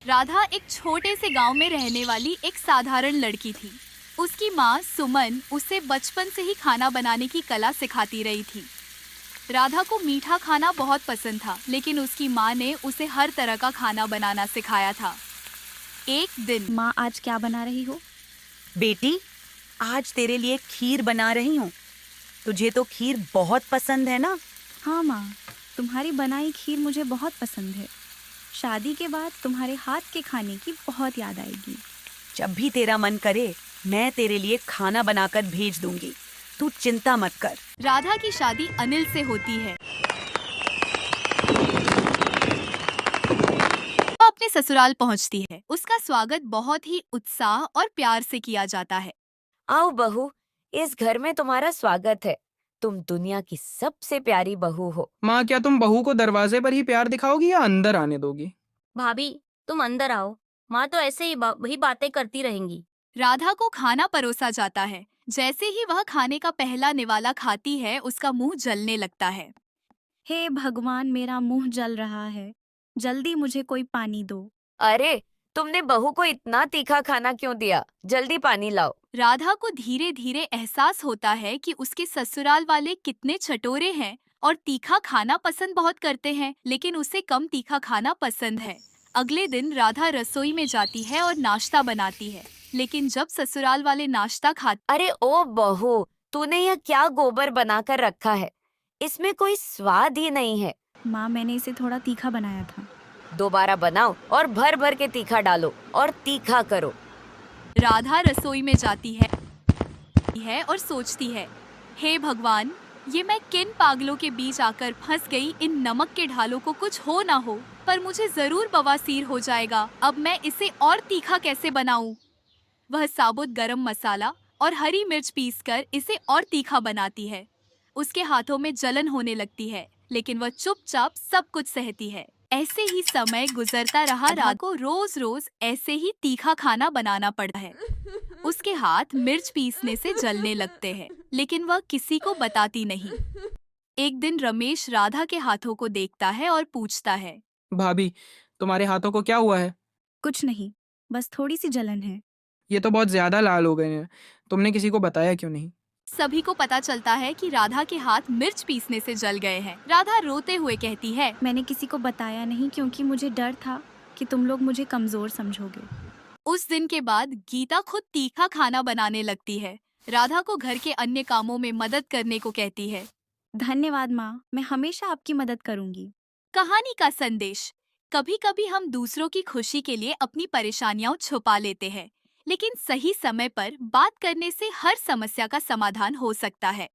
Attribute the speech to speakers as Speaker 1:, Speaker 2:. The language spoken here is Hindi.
Speaker 1: राधा एक छोटे से गांव में रहने वाली एक साधारण लड़की थी। उसकी माँ सुमन उसे बचपन से ही खाना बनाने की कला सिखाती रही थी। राधा को मीठा खाना बहुत पसंद था, लेकिन उसकी माँ ने उसे हर तरह का खाना बनाना सिखाया था। एक दिन
Speaker 2: माँ, आज क्या बना रही हो?
Speaker 3: बेटी, आज तेरे लिए खीर बना रही हूँ। तुझे तो खीर बहुत पसंद है ना?
Speaker 2: हाँ माँ, तुम्हारी बनाई खीर मुझे बहुत पसंद है। शादी के बाद तुम्हारे हाथ के खाने की बहुत याद आएगी।
Speaker 3: जब भी तेरा मन करे मैं तेरे लिए खाना बनाकर भेज दूंगी। तू चिंता मत कर।
Speaker 1: राधा की शादी अनिल से होती है। वो अपने ससुराल पहुंचती है। उसका स्वागत बहुत ही उत्साह और प्यार से किया जाता है।
Speaker 4: आओ बहू, इस घर में तुम्हारा स्वागत है। तुम दुनिया की सबसे प्यारी बहू हो।
Speaker 5: माँ, क्या तुम बहू को दरवाजे पर ही प्यार दिखाओगी या अंदर आने दोगी?
Speaker 6: भाभी, तुम अंदर आओ। माँ तो ऐसे ही वही बातें करती रहेंगी।
Speaker 1: राधा को खाना परोसा जाता है। जैसे ही वह खाने का पहला निवाला खाती है, उसका मुंह जलने लगता है।
Speaker 2: हे भगवान, मेरा मुंह जल रहा है। जल्दी मुझे कोई पानी दो।
Speaker 4: अरे, तुमने बहू को इतना तीखा खाना क्यों दिया? जल्दी पानी लाओ।
Speaker 1: राधा को धीरे धीरे एहसास होता है कि उसके ससुराल वाले कितने चटोरे हैं और तीखा खाना पसंद बहुत करते हैं, लेकिन उसे कम तीखा खाना पसंद है। अगले दिन राधा रसोई में जाती है और नाश्ता बनाती है, लेकिन जब ससुराल वाले नाश्ता खाते
Speaker 4: अरे ओ बहू, तूने यह क्या गोबर बनाकर रखा है? इसमें कोई स्वाद ही नहीं है।
Speaker 2: माँ, मैंने इसे थोड़ा तीखा बनाया था।
Speaker 4: दोबारा बनाओ और भर भर के तीखा डालो और तीखा करो।
Speaker 1: राधा रसोई में जाती है और सोचती है, हे भगवान, ये मैं किन पागलों के बीच आकर फंस गई। इन नमक के ढालों को कुछ हो ना हो, पर मुझे जरूर बवासीर हो जाएगा। अब मैं इसे और तीखा कैसे बनाऊं? वह साबुत गरम मसाला और हरी मिर्च पीसकर इसे और तीखा बनाती है। उसके हाथों में जलन होने लगती है, लेकिन वह चुपचाप सब कुछ सहती है। ऐसे ही समय गुजरता रहा। राधा को रोज रोज ऐसे ही तीखा खाना बनाना पड़ता है। उसके हाथ मिर्च पीसने से जलने लगते हैं, लेकिन वह किसी को बताती नहीं। एक दिन रमेश राधा के हाथों को देखता है और पूछता है,
Speaker 5: भाभी, तुम्हारे हाथों को क्या हुआ है?
Speaker 2: कुछ नहीं, बस थोड़ी सी जलन है।
Speaker 5: ये तो बहुत ज्यादा लाल हो गए हैं। तुमने किसी को बताया क्यों नहीं?
Speaker 1: सभी को पता चलता है कि राधा के हाथ मिर्च पीसने से जल गए हैं। राधा रोते हुए कहती है,
Speaker 2: मैंने किसी को बताया नहीं क्योंकि मुझे डर था कि तुम लोग मुझे कमजोर समझोगे।
Speaker 1: उस दिन के बाद गीता खुद तीखा खाना बनाने लगती है। राधा को घर के अन्य कामों में मदद करने को कहती है।
Speaker 2: धन्यवाद माँ, मैं हमेशा आपकी मदद करूंगी।
Speaker 1: कहानी का संदेश: कभी कभी हम दूसरों की खुशी के लिए अपनी परेशानियां छुपा लेते हैं, लेकिन सही समय पर बात करने से हर समस्या का समाधान हो सकता है।